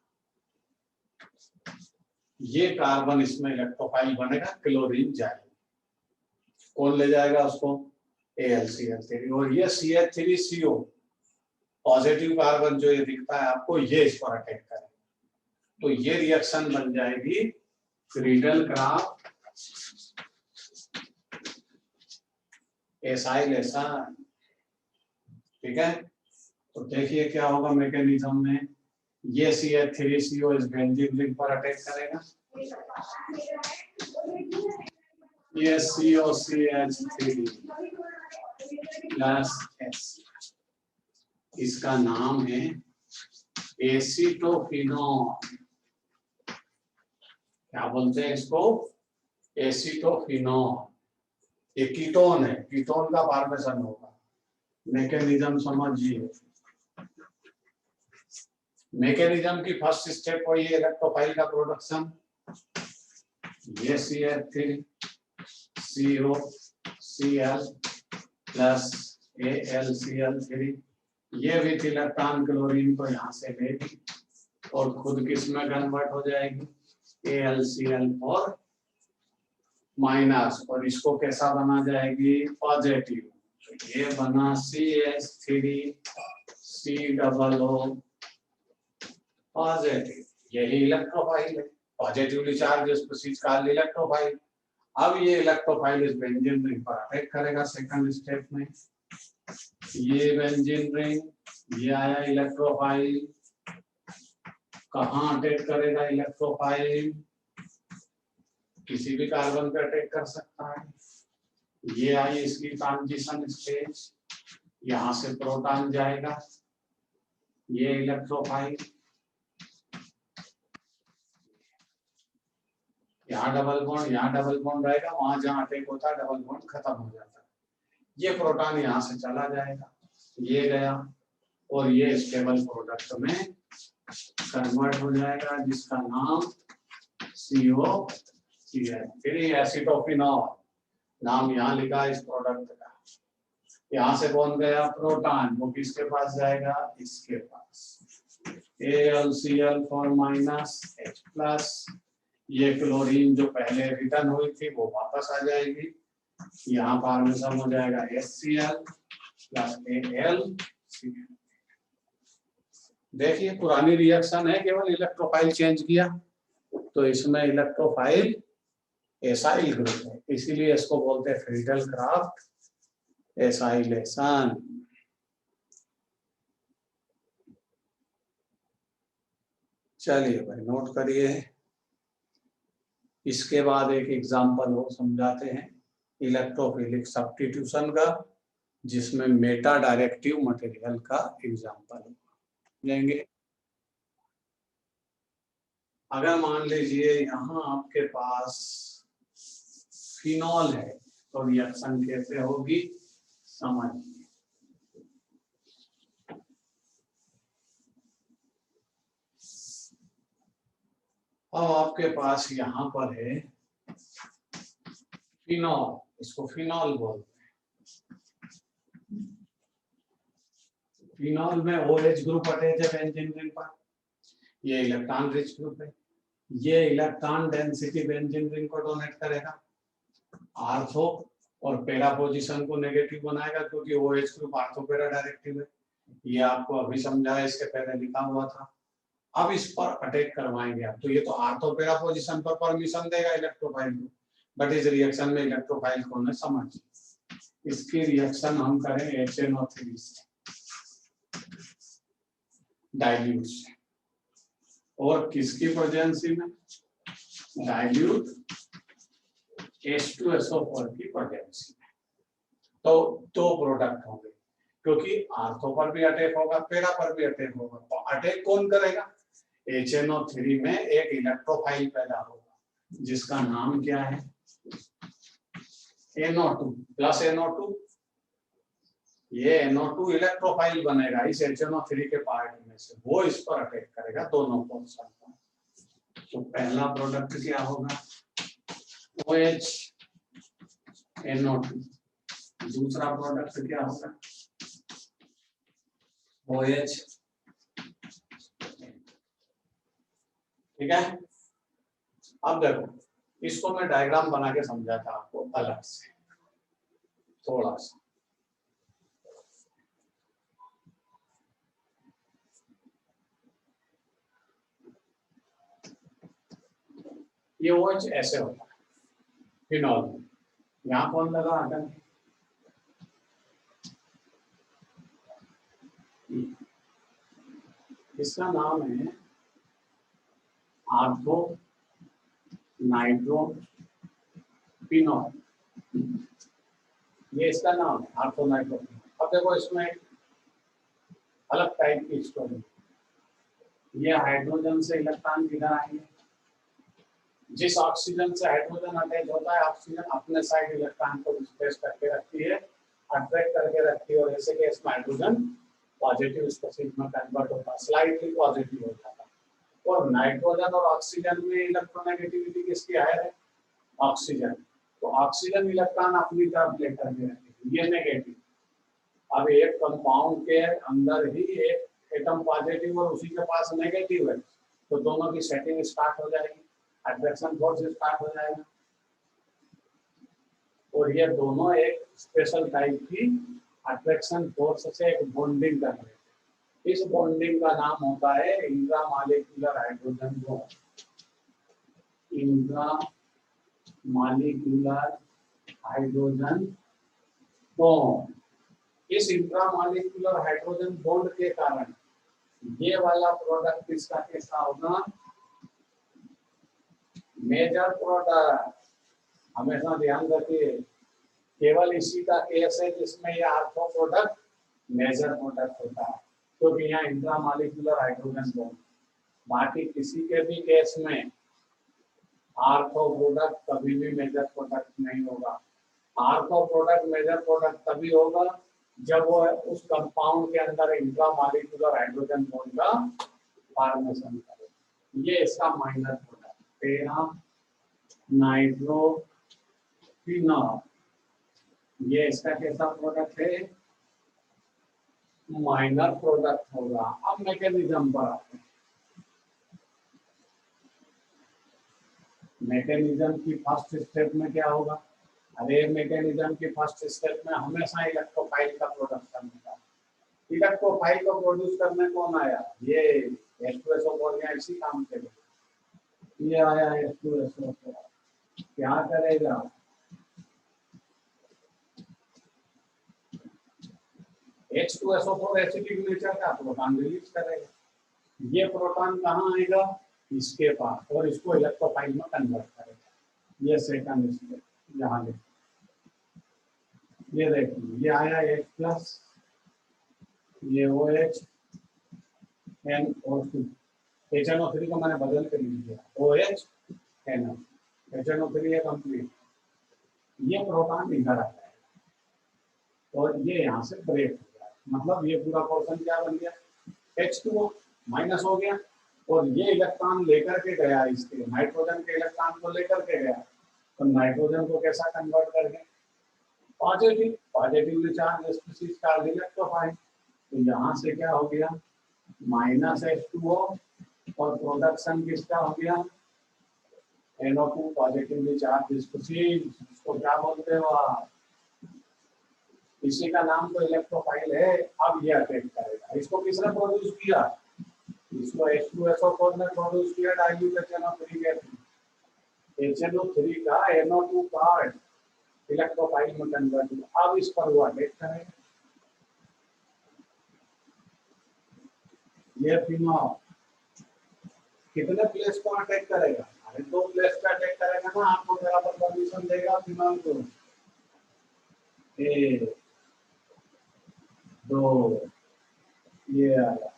ये कार्बन इसमें इलेक्ट्रोफाइल बनेगा, क्लोरीन जाएगा, कौन ले जाएगा उसको, AlCl3। और ये CH3CO पॉजिटिव कार्बन जो ये दिखता है आपको, ये इस पर अटैक करेगा, तो ये रिएक्शन बन जाएगी फ्रीडल क्राफ्ट एसाइलेशन। ठीक है, तो देखिए क्या होगा मैकेनिज्म में। ये CH3CO इस बेंजीन रिंग पर अटैक करेगा, ये COCH3 प्लस S, इसका नाम है एसीटोफिनॉल। क्या बोलते हैं इसको, एसीटोफिनॉल। ये कीटोन है, कीटोन का फॉर्मेशन होगा। मैकेनिज्म समझिए। मैकेनिज्म की फर्स्ट स्टेप हो ये इलेक्ट्रोफाइल का प्रोडक्शन। ये CH3COCl प्लस AlCl3, ये विथ इलेक्ट्रॉन क्लोरीन को यहाँ से लेगी और खुद किसमें कन्वर्ट हो जाएगी, AlCl4 माइनस, और इसको कैसा बना जाएगी, पॉजिटिव। तो ये बना CH3COO पॉजिटिव, यही इलेक्ट्रोफाइल है, पॉजिटिवली चार्ज स्पीशीज का इलेक्ट्रोफाइल। अब ये इलेक्ट्रोफाइल इस बेंजीन रिंग पर अटैक करेगा सेकंड स्टेप में। ये बेंजीन रिंग, ये आया इलेक्ट्रोफाइल, कहाँ अटैक करेगा इलेक्ट्रोफाइल, किसी भी कार्बन पे अटैक कर सकता है। ये आई इसकी ट्रांजिशन स्टेज, यहां से प्रोटॉन जाएगा, ये इलेक्ट्रोफाइल, यहाँ डबल बॉन्ड, यहाँ डबल बॉन्ड रहेगा, वहां जहां अटैक होता है डबल बॉन्ड खत्म हो जाता है। ये प्रोटॉन यहाँ से चला जाएगा, ये गया, और ये स्टेबल प्रोडक्ट में कन्वर्ट हो जाएगा, जिसका नाम COCl3 एसिटोफिनॉल, नाम यहाँ लिखा इस प्रोडक्ट का। यहाँ से कौन गया, प्रोटॉन, वो किसके पास जाएगा, इसके पास, AlCl4 माइनस H प्लस, ये क्लोरीन जो पहले रिटर्न हुई थी वो वापस आ जाएगी, यहाँ फॉर्मेशन हो जाएगा HCl प्लस AlCl। देखिए पुरानी रिएक्शन है, केवल इलेक्ट्रोफाइल चेंज किया, तो इसमें इलेक्ट्रोफाइल एसाइल ग्रुप है, इसीलिए इसको बोलते हैं फ्रीडल क्राफ्ट एसाइलेशन। चलिए भाई नोट करिए। इसके बाद एक एग्जांपल और समझाते हैं इलेक्ट्रोफिलिक सब्स्टिट्यूशन का, जिसमें मेटा डायरेक्टिव मटेरियल का एग्जांपल लेंगे। अगर मान लीजिए यहाँ आपके पास फिनॉल है तो रिएक्शन कैसे होगी समझिए। अब आपके पास यहाँ पर है फिनॉल, इसको फिनॉल बोलते हैं। फिनॉल में OH ग्रुप अटैच है बेंजीन रिंग पर, ये इलेक्ट्रॉन रिच ग्रुप है। ये इलेक्ट्रॉन डेंसिटी बेंजीन रिंग को डोनेट करेगा आर्थो और पैरा पोजीशन को नेगेटिव बनाएगा, क्योंकि OH group ortho para directive है। ये आपको अभी समझाया, इसके पहले लिखा हुआ था। अब इस पर अटैक करवाएंगे आप, तो ये तो आर्थो पैरा पोजीशन पर परमिशन देगा इलेक्ट्रोफाइल को, बट इस रिएक्शन में इलेक्ट्रोफाइल कौन है समझिए। इसकी रिएक्शन हम करें HNO3 से डाइल्यूट से, और किसकी प्रेजेंसी में डाइल्यूट H2SO4 की प्रेजेंसी में। तो दो प्रोडक्ट होंगे, क्योंकि आर्थो पर भी अटैक होगा पैरा पर भी अटैक होगा। तो अटैक कौन करेगा, HNO3 में एक इलेक्ट्रोफाइल पैदा होगा जिसका नाम क्या है NO2 प्लस NO2। ये NO2 इलेक्ट्रोफाइल बनेगा इस HNO3 के पार्ट में से, वो इस पर अटैक करेगा दोनों पोर्शन पर। तो पहला प्रोडक्ट क्या होगा OH NO2, दूसरा प्रोडक्ट क्या होगा OH। ठीक है, अब देखो इसको मैं डायग्राम बना के समझाता आपको अलग से थोड़ा सा। ये OH ऐसे होता है फिनॉल में, यहाँ कौन लगा आकर, इसका नाम है आर्थो नाइट्रो फिनॉल, ये इसका नाम है आर्थो नाइट्रो। अब देखो इसमें अलग टाइप की स्टोरी, ये हाइड्रोजन से इलेक्ट्रॉन किधर आएंगे, जिस ऑक्सीजन से हाइड्रोजन अटैच होता है ऑक्सीजन अपने साइड इलेक्ट्रॉन को डिस्प्लेस करके रखती है, अट्रैक्ट करके रखती है, और ऐसे केस में हाइड्रोजन पॉजिटिव स्पेसिस में कन्वर्ट होता है, स्लाइटली पॉजिटिव हो जाता है। और नाइट्रोजन और ऑक्सीजन में इलेक्ट्रोनेगेटिविटी किसकी हायर है ऑक्सीजन, तो ऑक्सीजन इलेक्ट्रॉन अपनी तरफ लेकर के रखेगी, ये नेगेटिव। अब एक कंपाउंड के अंदर ही एक एटम पॉजिटिव और उसी के पास नेगेटिव है, तो दोनों की सेटिंग स्टार्ट हो जाएगी, अट्रैक्शन फोर्स स्टार्ट हो जाएगा, और ये दोनों एक स्पेशल टाइप की अट्रैक्शन फोर्स से एक बॉन्डिंग कर रहे हैं। इस बॉन्डिंग का नाम होता है intramolecular hydrogen bond, intramolecular hydrogen bond. इस इंट्रामॉलिक्यूलर हाइड्रोजन बॉन्ड के कारण ये वाला प्रोडक्ट इसका कैसा होगा मेजर प्रोडक्ट। हमेशा ध्यान रखिए, केवल इसी का केस है जिसमें ये आर्थो प्रोडक्ट मेजर प्रोडक्ट होता है, क्योंकि यहाँ इंट्रामॉलिक्यूलर हाइड्रोजन बॉन्ड। बाकी किसी के भी केस में आर्थो प्रोडक्ट कभी भी मेजर प्रोडक्ट नहीं होगा। आर्थो प्रोडक्ट मेजर प्रोडक्ट तभी होगा जब वो उस कंपाउंड के अंदर इंट्रामॉलिक्यूलर हाइड्रोजन बॉन्ड का फॉर्मेशन करे। ये इसका माइनर प्रोडक्ट पैरा नाइट्रोफिनॉल, ये इसका कैसा प्रोडक्ट है माइनर प्रोडक्ट होगा। अब मैकेनिज्म पर आते हैं। मैकेनिज्म की फर्स्ट स्टेप में क्या होगा, अरे मैकेनिज्म की फर्स्ट स्टेप में हमेशा इलेक्ट्रोफाइल का प्रोडक्शन होता है। इलेक्ट्रोफाइल को प्रोड्यूस करने कौन आया, ये H2SO4 या इसी काम के लिए ये आया H2SO4। क्या करेगा, H2SO4 एसिडिक नेचर का प्रोटॉन रिलीज करेगा, ये प्रोटॉन कहाँ आएगा, इसके पास, और इसको इलेक्ट्रोफाइल में कन्वर्ट करेगा। ये सेकंड स्टेप यहाँ लिख, ये देखिए ये आया H+, ये OH NO2, HNO3 को मैंने बदल कर लिख दिया, OH NO, HNO3 है कंप्लीट। ये प्रोटॉन इधर आ जाएगा और ये यहाँ से ब्रेक हो गया, मतलब ये पूरा पोर्शन क्या बन गया, H2O माइनस हो गया, और ये इलेक्ट्रॉन लेकर के गया, इसके नाइट्रोजन के इलेक्ट्रॉन को लेकर के गया, तो नाइट्रोजन को कैसा कन्वर्ट करके पॉजिटिव, पॉजिटिवली चार्ज स्पीशीज का इलेक्ट्रोफाइल, तो यहाँ से क्या हो गया -H2O, और प्रोडक्शन किसका हो गया NO2 पॉजिटिवली चार्ज स्पीशीज, इसको क्या बोलते हो आप, इसी का नाम तो इलेक्ट्रोफाइल है। अब ये अटैक करेगा, इसको किसने प्रोड्यूस किया, इसको H2SO4 ने प्रोड्यूस किया डाइल्यूट HNO3 के थ्रू, HNO3 का NO2 पार्ट इलेक्ट्रोफाइल में कन्वर्ट हुआ, अब इस पर वो अटैक करेगा। ये फिनॉल कितने प्लेस को अटैक करेगा, अरे 2 प्लेस पे अटैक करेगा ना, आपको बराबर परमिशन देगा फिनॉल को, 1 2, ये आया,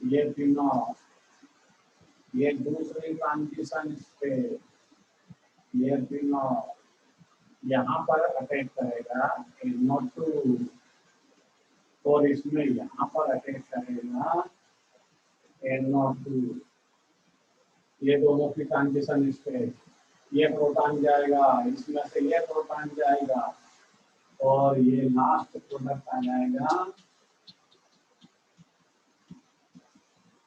ये फिनॉल, ये दूसरी ट्रांजिशन पे, ये फिनॉल यहाँ पर अटैक करेगा NO2, और इसमें यहाँ पर अटैक करेगा NO2, ये दोनों की ट्रांजिशन इस पे, ये प्रोटॉन जाएगा इसमें से, ये प्रोटॉन जाएगा, और ये लास्ट प्रोडक्ट आ जाएगा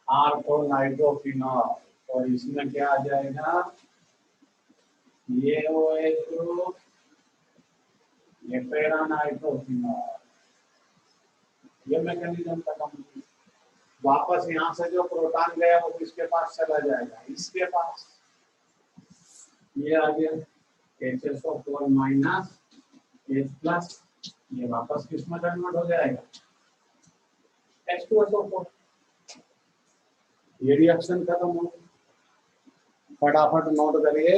R4 नाइट्रोफिनॉल, और इसमें क्या आ जाएगा, ये OH ग्रुप, ये पैरा नाइट्रोफिनॉल, ये मैकेनिज्म खत्म। वापस यहाँ से जो प्रोटॉन गया वो किसके पास चला जाएगा, इसके पास, ये आ गया HSO4 माइनस H+, ये वापस किसमें कन्वर्ट हो जाएगा H2SO4, ये रिएक्शन खत्म हो गया। फटाफट नोट करिए